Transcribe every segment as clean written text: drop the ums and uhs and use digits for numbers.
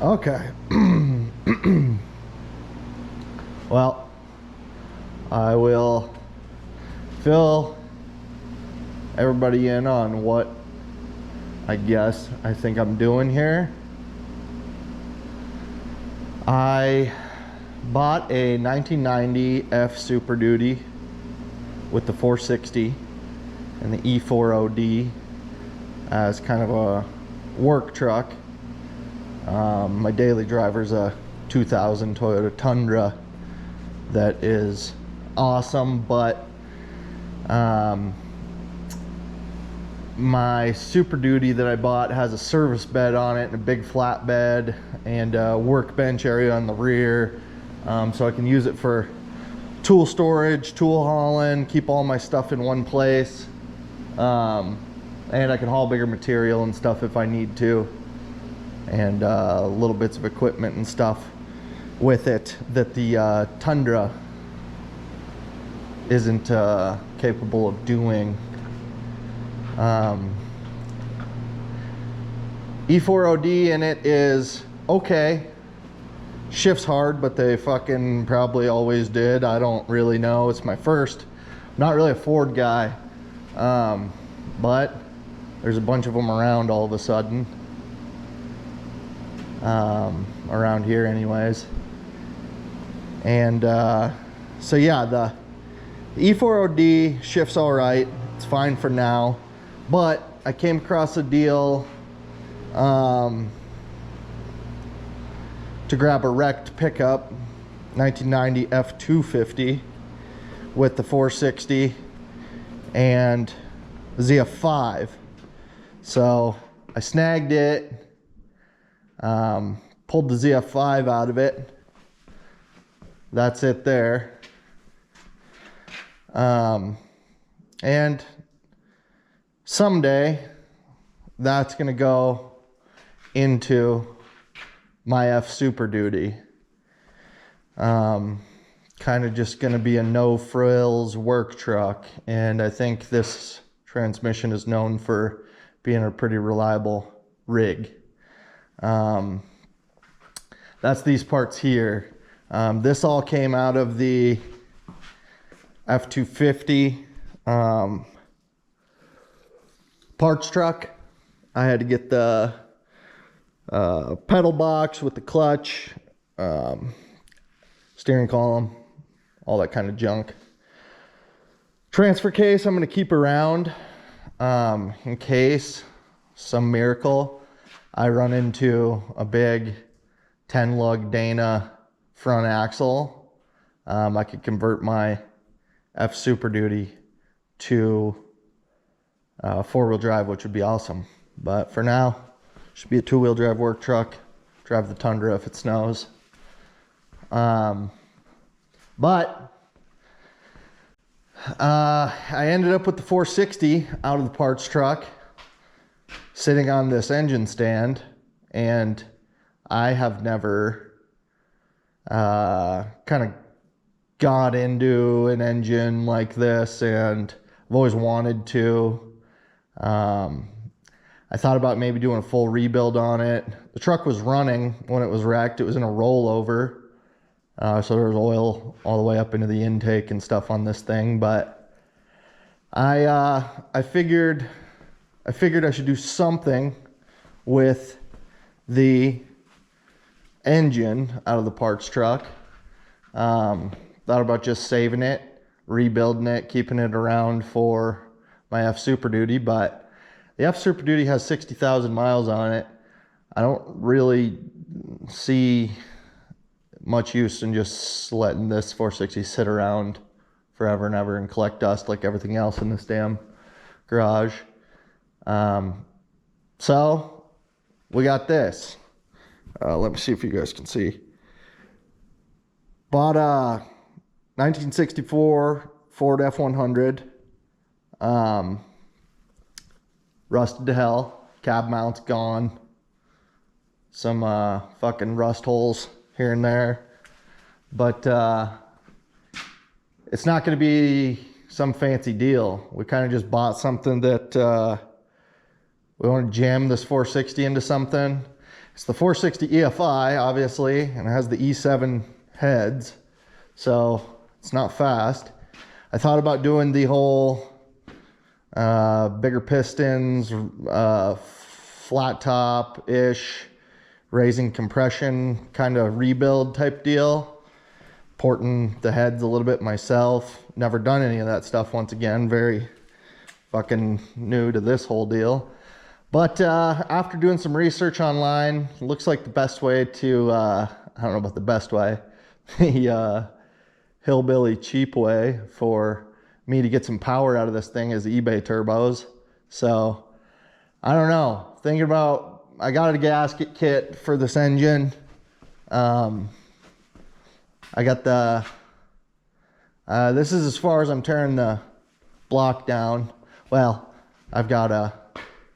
Okay. Well, I will fill everybody in on what I think I'm doing here. I bought a 1990 F Super Duty with the 460 and the E40D as kind of a work truck. My daily driver's a 2000 Toyota Tundra that is awesome, but my Super Duty that I bought has a service bed on it and a big flat bed and a workbench area on the rear, so I can use it for tool storage, tool hauling, keep all my stuff in one place, and I can haul bigger material and stuff if I need to, and little bits of equipment and stuff with it that the Tundra isn't capable of doing. E40D in it is okay. Shifts hard, but they fucking probably always did. I don't really know. It's my first. I'm not really a Ford guy, but there's a bunch of them around all of a sudden. Around here anyways. And so yeah, the E40D shifts all right. It's fine for now, but I came across a deal to grab a wrecked pickup, 1990 F250 with the 460 and ZF5. So I snagged it, pulled the ZF5 out of it. That's it there. And someday that's going to go into my F Super Duty. Kind of just going to be a no frills work truck. And I think this transmission is known for being a pretty reliable rig. That's these parts here. This all came out of the F250 parts truck. I had to get the pedal box with the clutch, steering column, all that kind of junk. Transfer case I'm going to keep around in case some miracle I run into a big 10 lug Dana front axle. I could convert my F Super Duty to four-wheel drive, which would be awesome. But for now, should be a two-wheel drive work truck. Drive the Tundra if it snows. But I ended up with the 460 out of the parts truck, sitting on this engine stand, and I have never kind of got into an engine like this, and I've always wanted to. I thought about maybe doing a full rebuild on it. The truck was running when it was wrecked. It was in a rollover, so there was oil all the way up into the intake and stuff on this thing. But I figured I should do something with the engine out of the parts truck. Thought about just saving it, rebuilding it, keeping it around for my F Super Duty, but the F Super Duty has 60,000 miles on it. I don't really see much use in just letting this 460 sit around forever and ever and collect dust like everything else in this damn garage. So we got this. Let me see if you guys can see. Bought a 1964 Ford F100. Rusted to hell. Cab mount's gone. Some fucking rust holes here and there. But it's not going to be some fancy deal. We kind of just bought something that we want to jam this 460 into something. It's the 460 EFI, obviously, and it has the E7 heads, so it's not fast. I thought about doing the whole bigger pistons, flat top-ish, raising compression kind of rebuild type deal, porting the heads a little bit myself. Never done any of that stuff, once again, very fucking new to this whole deal. But after doing some research online, looks like the best way to, I don't know about the best way, the hillbilly cheap way for me to get some power out of this thing is eBay turbos. So I don't know, thinking about, I got a gasket kit for this engine. I got the, this is as far as I'm tearing the block down. Well, I've got a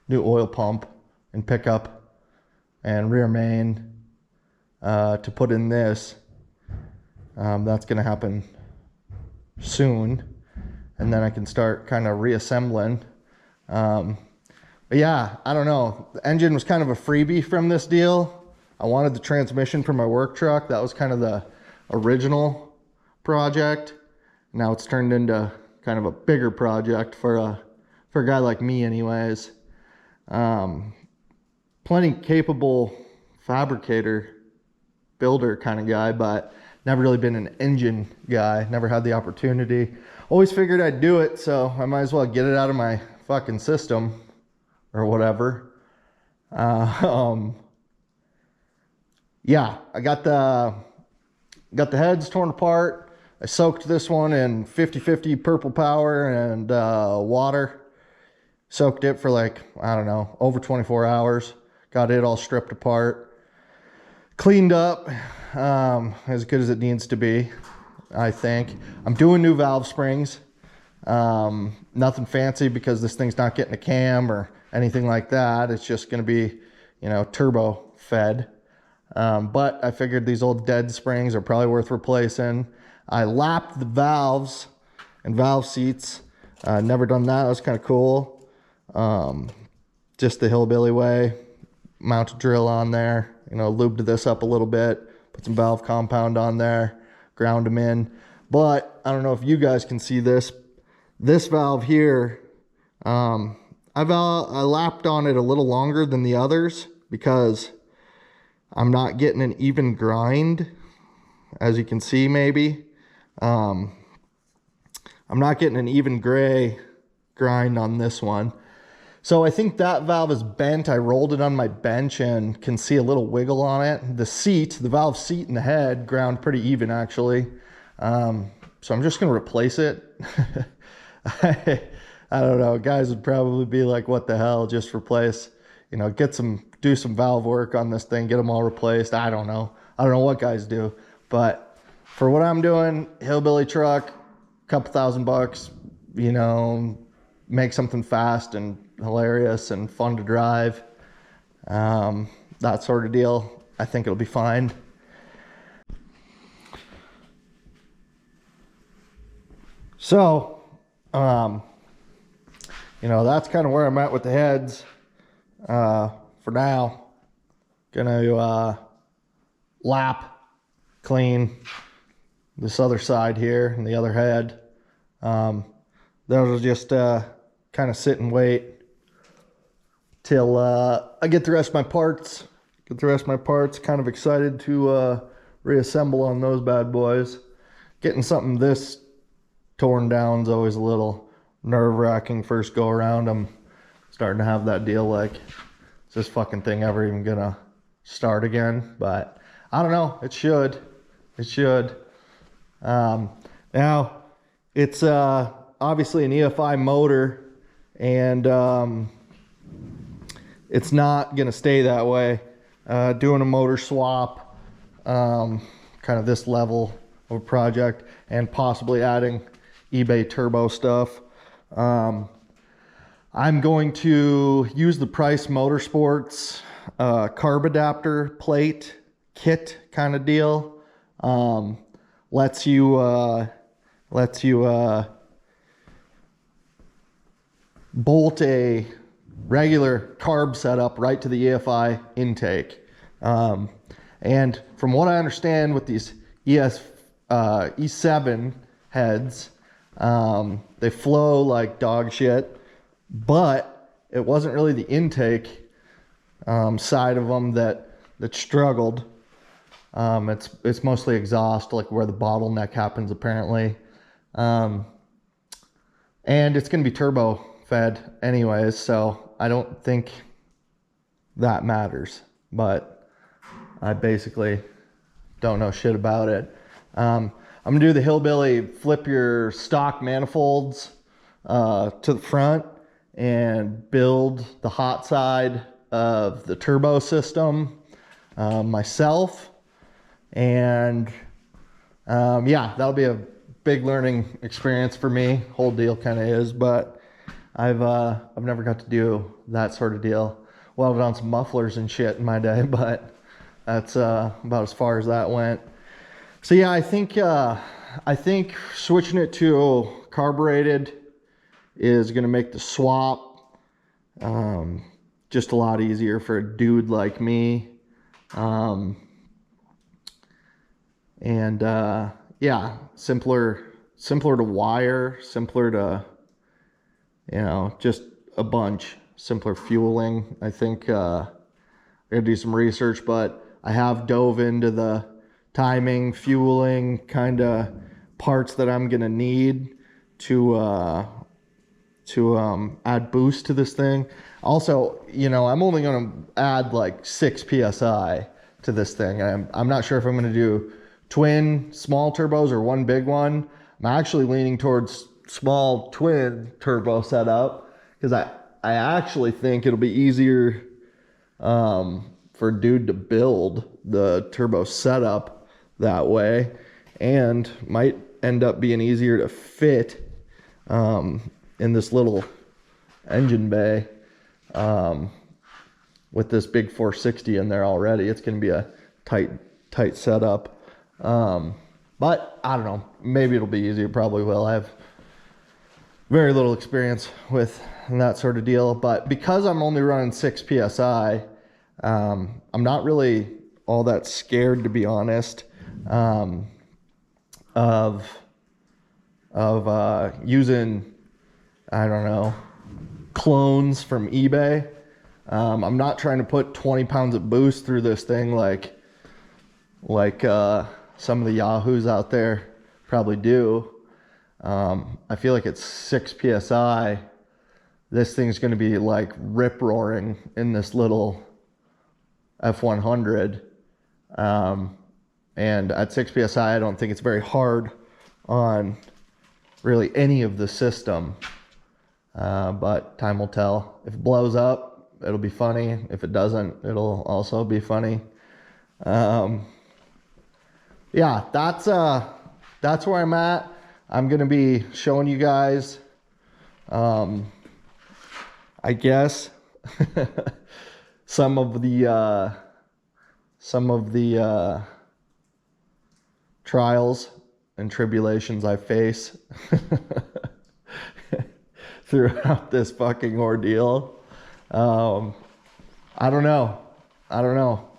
new oil pump and pickup and rear main to put in this. That's gonna happen soon, and then I can start kind of reassembling. But yeah, I don't know. The engine was kind of a freebie from this deal. I wanted the transmission for my work truck. That was kind of the original project. Now it's turned into kind of a bigger project for a guy like me anyways. Plenty capable fabricator, builder kind of guy, but never really been an engine guy. Never had the opportunity. Always figured I'd do it, so I might as well get it out of my fucking system or whatever. Yeah, I got the heads torn apart. I soaked this one in 50/50 purple power and water. Soaked it for like, I don't know, over 24 hours. Got it all stripped apart. Cleaned up as good as it needs to be, I think. I'm doing new valve springs. Nothing fancy because this thing's not getting a cam or anything like that. It's just going to be, you know, turbo fed. But I figured these old dead springs are probably worth replacing. I lapped the valves and valve seats. Never done that. That was kind of cool. Just the hillbilly way. Mount a drill on there. You know, lubed this up a little bit. Put some valve compound on there. Ground them in. But I don't know if you guys can see this. This valve here, I lapped on it a little longer than the others because I'm not getting an even grind, as you can see maybe. I'm not getting an even gray grind on this one. So I think that valve is bent. I rolled it on my bench and can see a little wiggle on it. The seat, the valve seat and the head ground pretty even actually. So I'm just gonna replace it. I don't know, guys would probably be like, what the hell, just replace, you know, do some valve work on this thing, get them all replaced. I don't know what guys do, but for what I'm doing, hillbilly truck, couple $1,000, you know, make something fast and hilarious and fun to drive, that sort of deal. I think it'll be fine. So you know, that's kind of where I'm at with the heads for now. Gonna lap clean this other side here and the other head. That'll just kind of sit and wait till I get the rest of my parts. Kind of excited to reassemble on those bad boys. Getting something this torn down is always a little nerve-wracking first go around. I'm starting to have that deal like, is this fucking thing ever even gonna start again? But I don't know, it should. Now it's obviously an EFI motor, and it's not gonna stay that way. Doing a motor swap, kind of this level of a project, and possibly adding eBay turbo stuff. I'm going to use the Price Motorsports carb adapter plate kit kind of deal. Lets you bolt a regular carb setup right to the EFI intake. And from what I understand with these E7 heads, they flow like dog shit, but it wasn't really the intake side of them that struggled. It's mostly exhaust, like where the bottleneck happens apparently. And it's going to be turbo fed anyways, so I don't think that matters, but I basically don't know shit about it. I'm gonna do the hillbilly flip your stock manifolds to the front and build the hot side of the turbo system myself. And yeah, that'll be a big learning experience for me. Whole deal kind of is, but I've never got to do that sort of deal. Well, I've done some mufflers and shit in my day, but that's about as far as that went. So yeah, I think switching it to carbureted is going to make the swap just a lot easier for a dude like me. Yeah, simpler to wire, simpler to, just a bunch simpler fueling. I think I gotta do some research, but I have dove into the timing, fueling kind of parts that I'm gonna need to add boost to this thing. Also, I'm only gonna add like 6 psi to this thing. I'm not sure if I'm gonna do twin small turbos or one big one. I'm actually leaning towards small twin turbo setup because I actually think it'll be easier for a dude to build the turbo setup that way, and might end up being easier to fit in this little engine bay with this big 460 in there already. It's going to be a tight setup. But I don't know, maybe it'll be easier. Probably will. I have very little experience with that sort of deal, but because I'm only running 6 psi, I'm not really all that scared, to be honest, of using, I don't know, clones from eBay. I'm not trying to put 20 pounds of boost through this thing like some of the yahoos out there probably do. I feel like it's 6 psi. This thing's going to be like rip roaring in this little F100. And at 6 psi, I don't think it's very hard on really any of the system. But time will tell. If it blows up, it'll be funny. If it doesn't, it'll also be funny. Yeah, that's where I'm at. I'm going to be showing you guys, I guess, some of the trials and tribulations I face throughout this fucking ordeal. I don't know.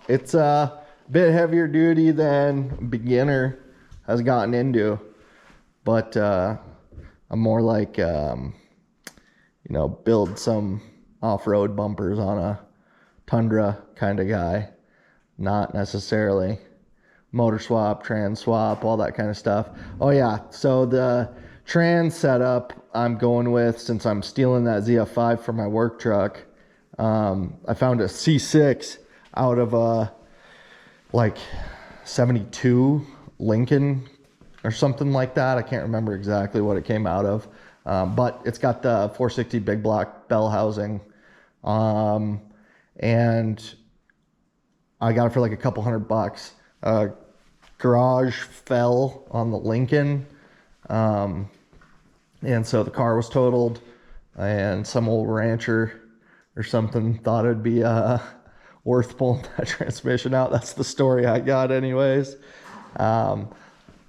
It's a bit heavier duty than a beginner has gotten into, but I'm more like, build some off-road bumpers on a Tundra kind of guy, not necessarily motor swap, trans swap, all that kind of stuff. Oh yeah, so the trans setup I'm going with, since I'm stealing that ZF5 for my work truck, I found a C6 out of a like 72 Lincoln or something like that. I can't remember exactly what it came out of, but it's got the 460 big block bell housing, and I got it for like a couple $100. Garage fell on the Lincoln, and so the car was totaled, and some old rancher or something thought it'd be worth pulling that transmission out. That's the story I got anyways. I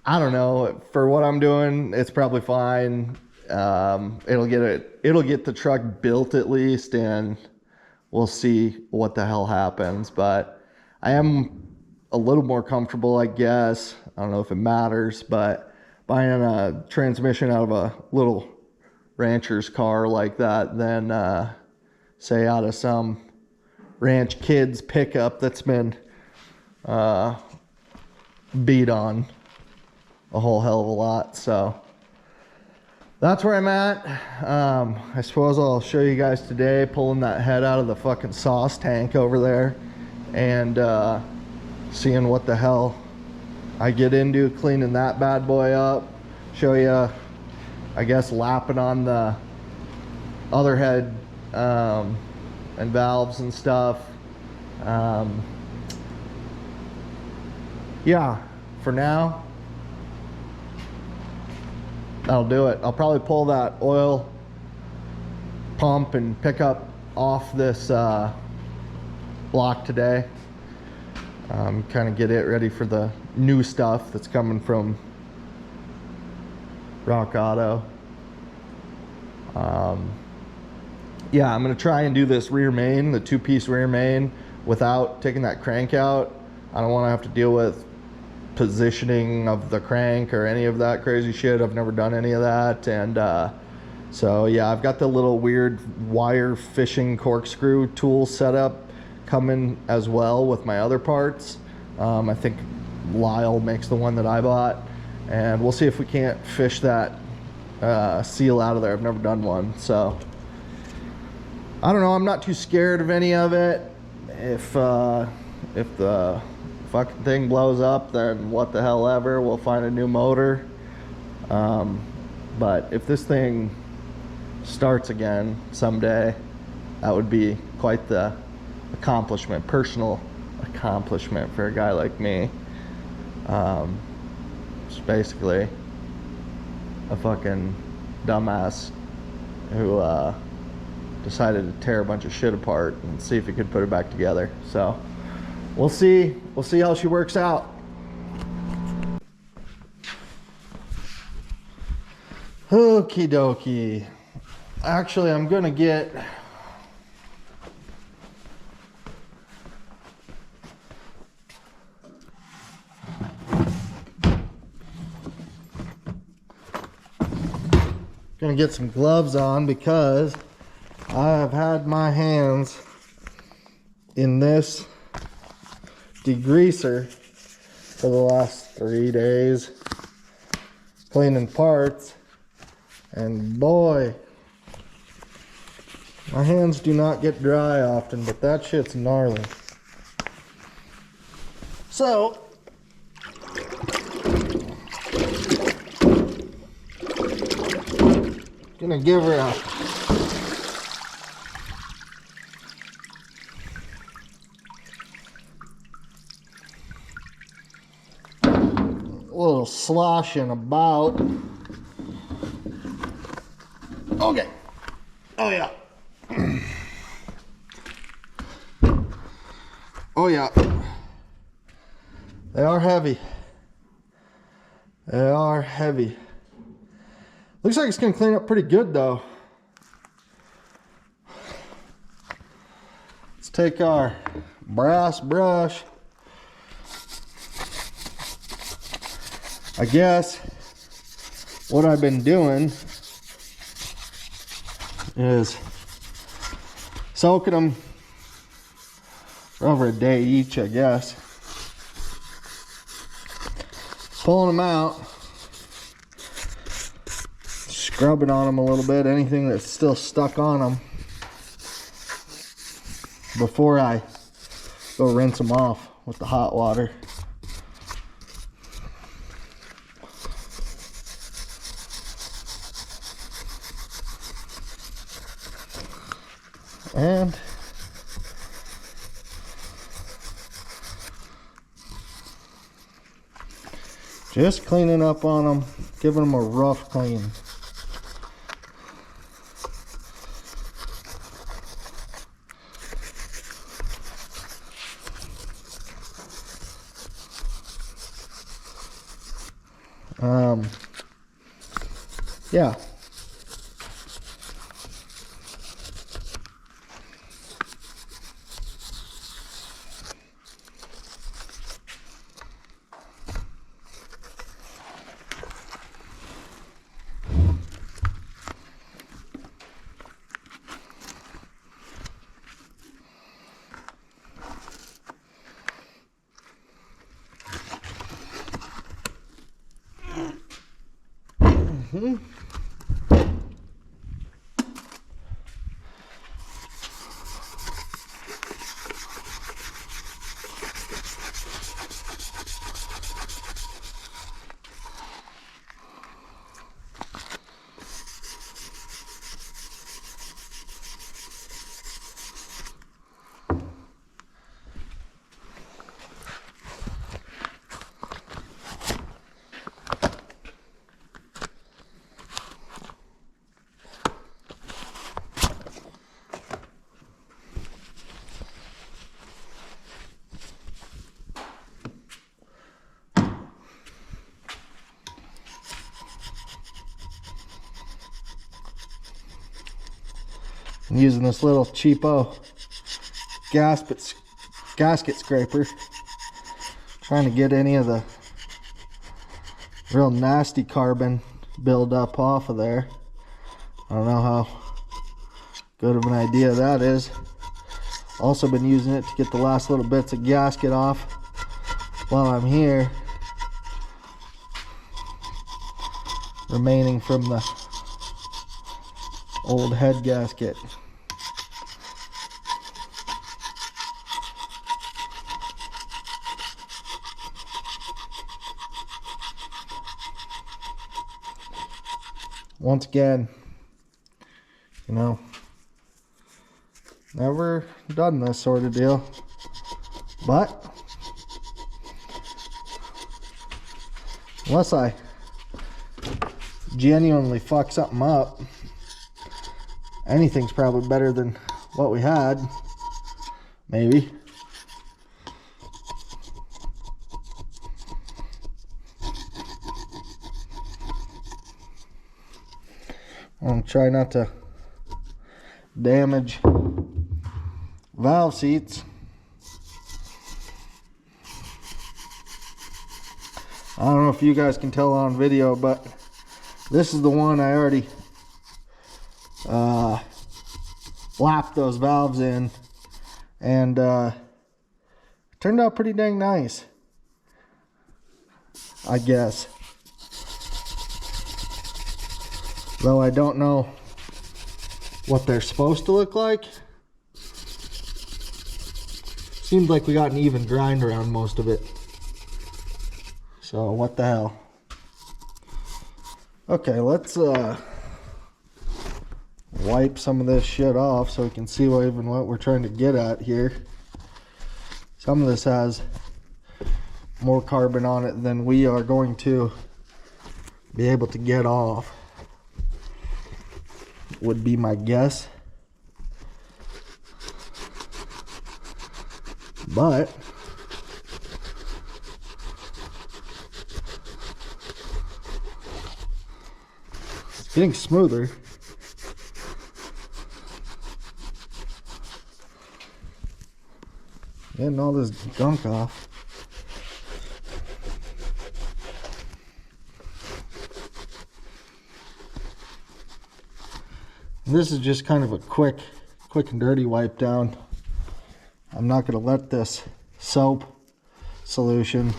don't know, for what I'm doing, it's probably fine. It'll get the truck built at least, and we'll see what the hell happens. But I am a little more comfortable, I guess. I don't know if it matters, but buying a transmission out of a little rancher's car like that than say out of some ranch kid's pickup that's been beat on a whole hell of a lot. So that's where I'm at. I suppose I'll show you guys today pulling that head out of the fucking sauce tank over there and seeing what the hell I get into, cleaning that bad boy up. Show you, I guess, lapping on the other head and valves and stuff. Yeah, for now, that'll do it. I'll probably pull that oil pump and pick up off this block today. Kind of get it ready for the new stuff that's coming from Rock Auto. Yeah, I'm gonna try and do this rear main, the 2-piece rear main, without taking that crank out. I don't want to have to deal with positioning of the crank or any of that crazy shit. I've never done any of that. And so yeah, I've got the little weird wire fishing corkscrew tool set up coming as well with my other parts. I think Lyle makes the one that I bought, and we'll see if we can't fish that seal out of there. I've never done one, so I don't know. I'm not too scared of any of it. If the fucking thing blows up, then what the hell ever, we'll find a new motor. But if this thing starts again someday, that would be quite the accomplishment, personal accomplishment for a guy like me. It's basically a fucking dumbass who decided to tear a bunch of shit apart and see if he could put it back together. So we'll see how she works out. Okie dokie. Actually, I'm gonna get some gloves on because I've had my hands in this degreaser for the last 3 days cleaning parts, and boy, my hands do not get dry often, but that shit's gnarly. So gonna give her a little sloshing about. Okay. Oh yeah. Oh yeah. They are heavy. They are heavy. Looks like it's gonna clean up pretty good though. Let's take our brass brush. I guess what I've been doing is soaking them for over a day each, I guess. Pulling them out, scrubbing on them a little bit, anything that's still stuck on them, before I go rinse them off with the hot water. And just cleaning up on them, giving them a rough clean. Yeah. I'm using this little cheapo gasket scraper, trying to get any of the real nasty carbon buildup off of there. I don't know how good of an idea that is. Also been using it to get the last little bits of gasket off while I'm here, remaining from the old head gasket. Once again, you know, never done this sort of deal, but unless I genuinely fuck something up, anything's probably better than what we had, maybe. I'm gonna try not to damage valve seats. I don't know if you guys can tell on video, but this is the one I already lapped those valves in, and it turned out pretty dang nice, I guess. Though I don't know what they're supposed to look like. Seems like we got an even grind around most of it. So what the hell. Okay, let's wipe some of this shit off so we can see what we're trying to get at here. Some of this has more carbon on it than we are going to be able to get off, would be my guess. But it's getting smoother. Getting all this gunk off. This is just kind of a quick and dirty wipe down. I'm not going to let this soap solution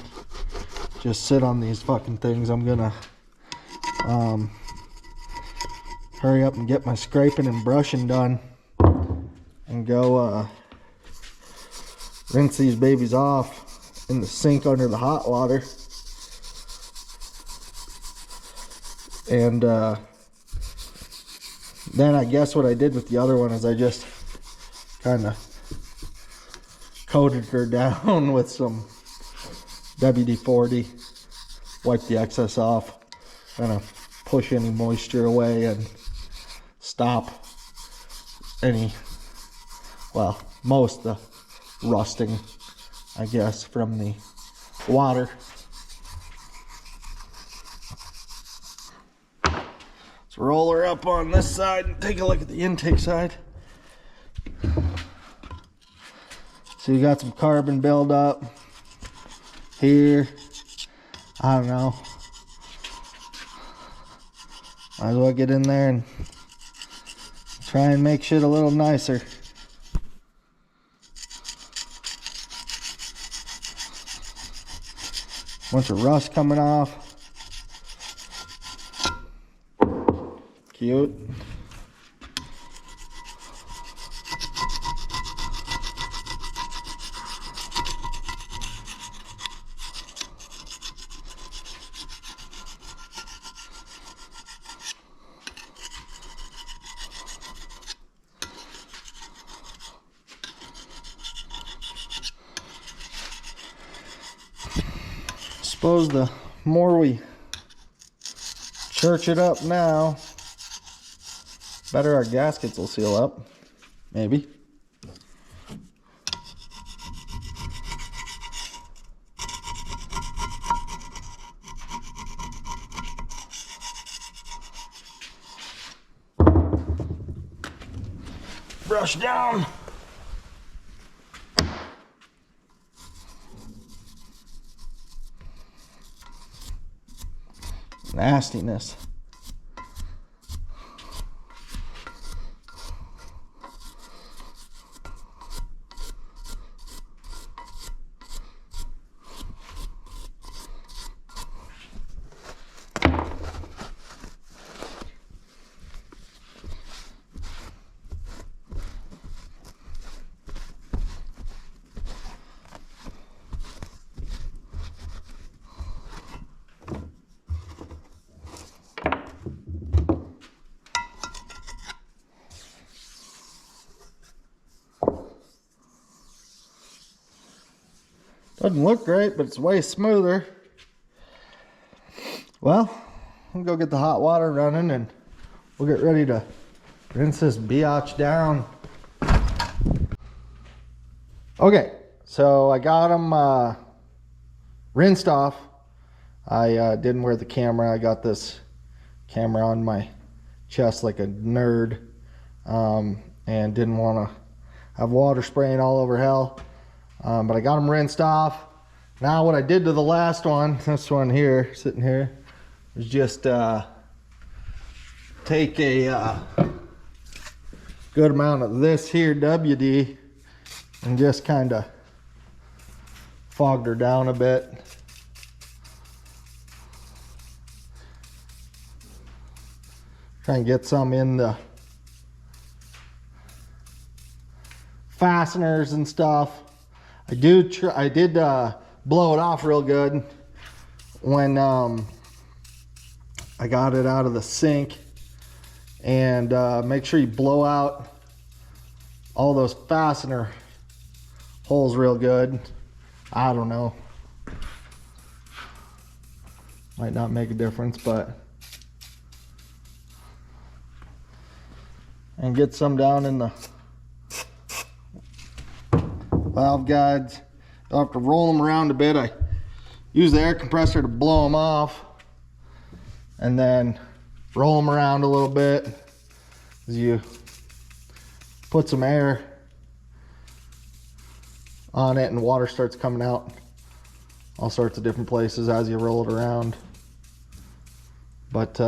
just sit on these fucking things. I'm going to hurry up and get my scraping and brushing done and go rinse these babies off in the sink under the hot water. And then I guess what I did with the other one is I just kind of coated her down with some WD-40, wipe the excess off, kind of push any moisture away and stop any, well, most of the rusting, I guess, from the water. Let's roll her up on this side and take a look at the intake side. So you got some carbon buildup here. I don't know. Might as well get in there and try and make shit a little nicer. Bunch of rust coming off. cute. Suppose the more we church it up now, better our gaskets will seal up. Maybe. Brush down. Nastiness. Doesn't look great, but it's way smoother. Well, I'm gonna go get the hot water running and we'll get ready to rinse this biatch down. Okay, so I got them rinsed off. I didn't wear the camera. I got this camera on my chest like a nerd, and didn't want to have water spraying all over hell. But I got them rinsed off. Now what I did to the last one, this one here, sitting here, is just take a good amount of this here WD and just kind of fogged her down a bit. Try and get some in the fasteners and stuff. I did blow it off real good when I got it out of the sink, and make sure you blow out all those fastener holes real good. I don't know, might not make a difference, but and get some down in the valve guides. I'll have to roll them around a bit. I use the air compressor to blow them off and then roll them around a little bit as you put some air on it and water starts coming out all sorts of different places as you roll it around. But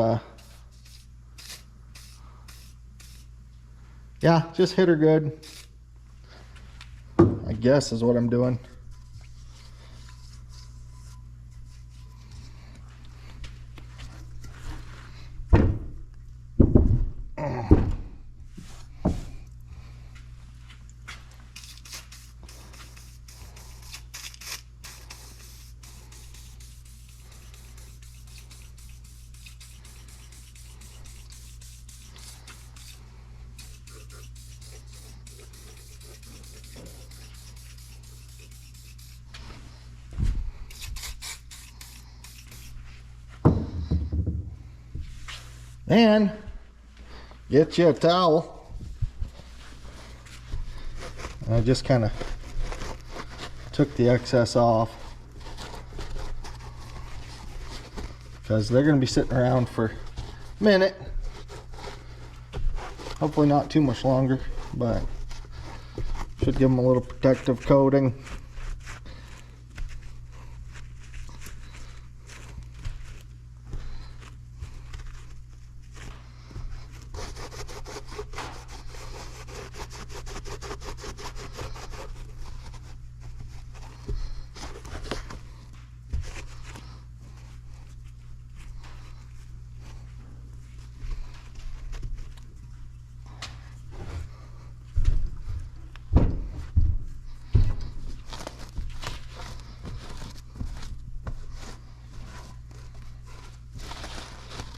yeah, just hit her good, I guess, is what I'm doing. And get you a towel. And I just kind of took the excess off because they're going to be sitting around for a minute. Hopefully not too much longer, but should give them a little protective coating.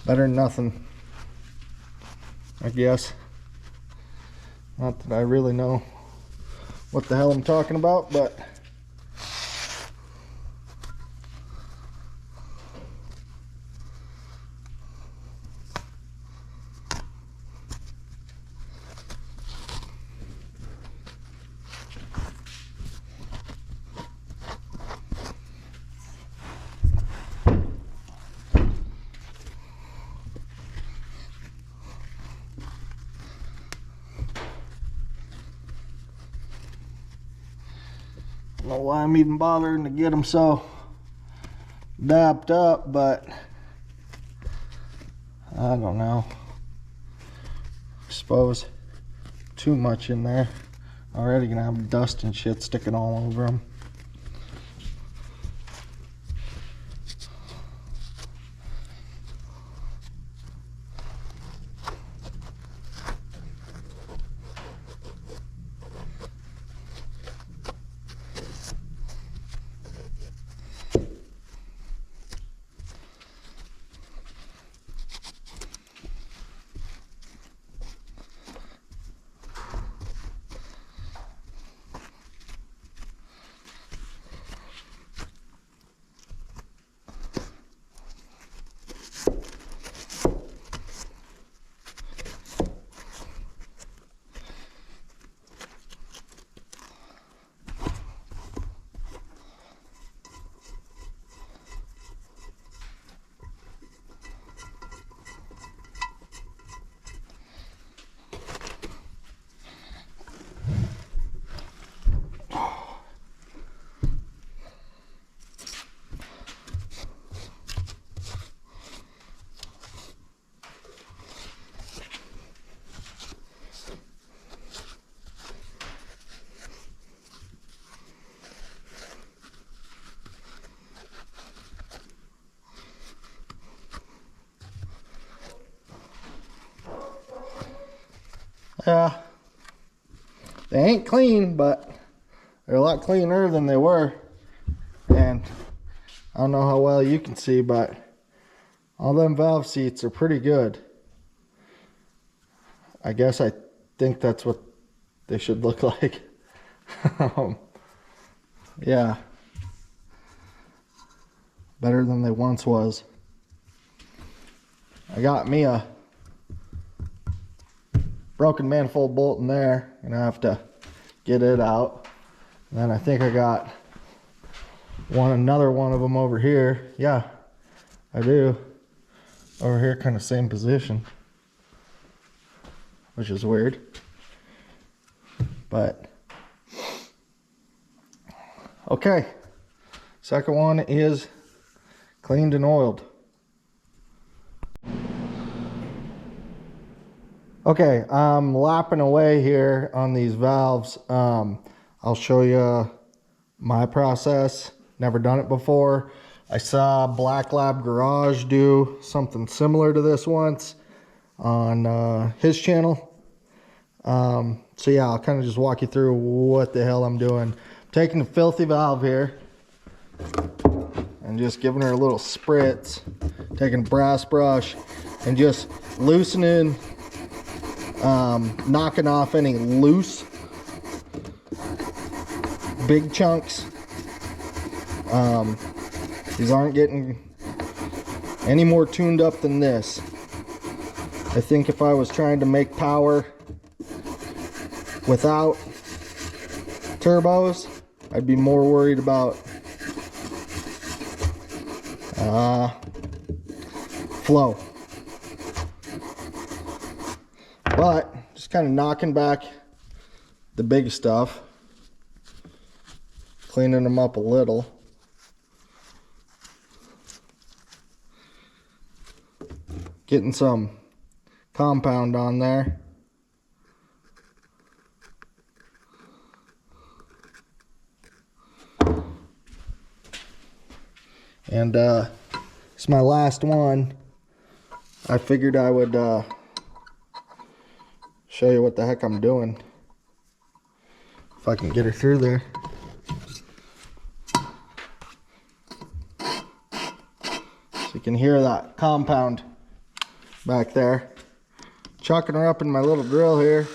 Better than nothing, I guess. Not that I really know what the hell I'm talking about, but I don't know why I'm even bothering to get them so dapped up, but I don't know. I suppose too much in there. Already gonna have dust and shit sticking all over them. Yeah, they ain't clean, but they're a lot cleaner than they were. And I don't know how well you can see, but all them valve seats are pretty good. I guess I think that's what they should look like. Yeah, better than they once was. I got me a broken manifold bolt in there, and I have to get it out. And then I think I got another one of them over here. Yeah, I do. Over here, kind of same position, which is weird. But okay, second one is cleaned and oiled. Okay, I'm lapping away here on these valves. I'll show you my process. Never done it before. I saw Black Lab Garage do something similar to this once on his channel. So yeah, I'll kind of just walk you through what the hell I'm doing. I'm taking the filthy valve here and just giving her a little spritz. Taking a brass brush and just loosening, knocking off any loose big chunks. These aren't getting any more tuned up than this. I think if I was trying to make power without turbos, I'd be more worried about flow. But just kind of knocking back the big stuff, cleaning them up a little. Getting some compound on there. And it's my last one. I figured I would show you what the heck I'm doing. If I can get her through there. So you can hear that compound back there. Chucking her up in my little drill here.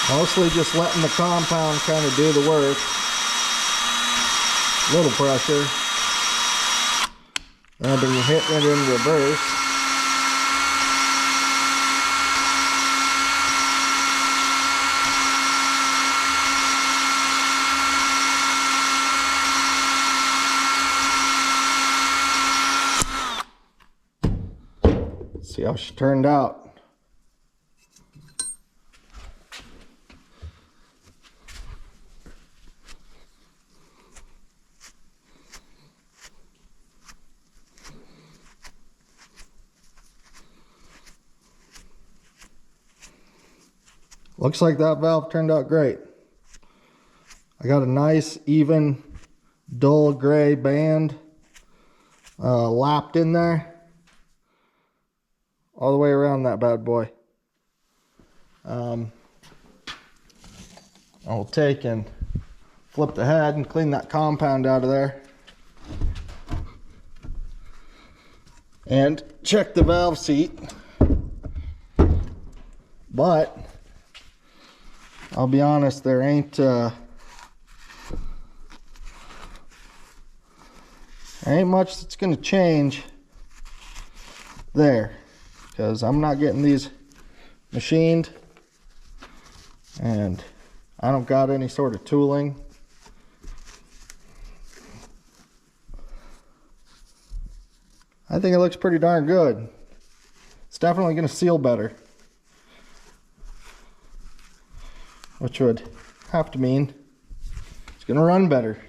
Mostly just letting the compound kind of do the work. Little pressure. And I've been hitting it in reverse. See how she turned out. Looks like that valve turned out great. I got a nice, even, dull gray band lapped in there. All the way around that bad boy. I'll take and flip the head and clean that compound out of there. And check the valve seat. But I'll be honest, there ain't much that's going to change there, because I'm not getting these machined and I don't got any sort of tooling. I think it looks pretty darn good. It's definitely going to seal better, which would have to mean it's going to run better.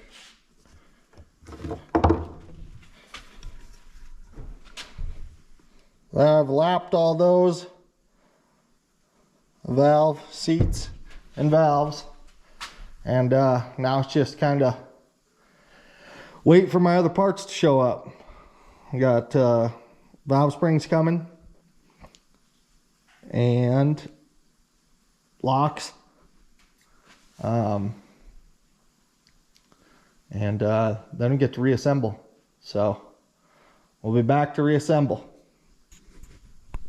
I've lapped all those valve seats and valves, and now it's just kind of wait for my other parts to show up. I got valve springs coming and locks, and then we get to reassemble. So we'll be back to reassemble.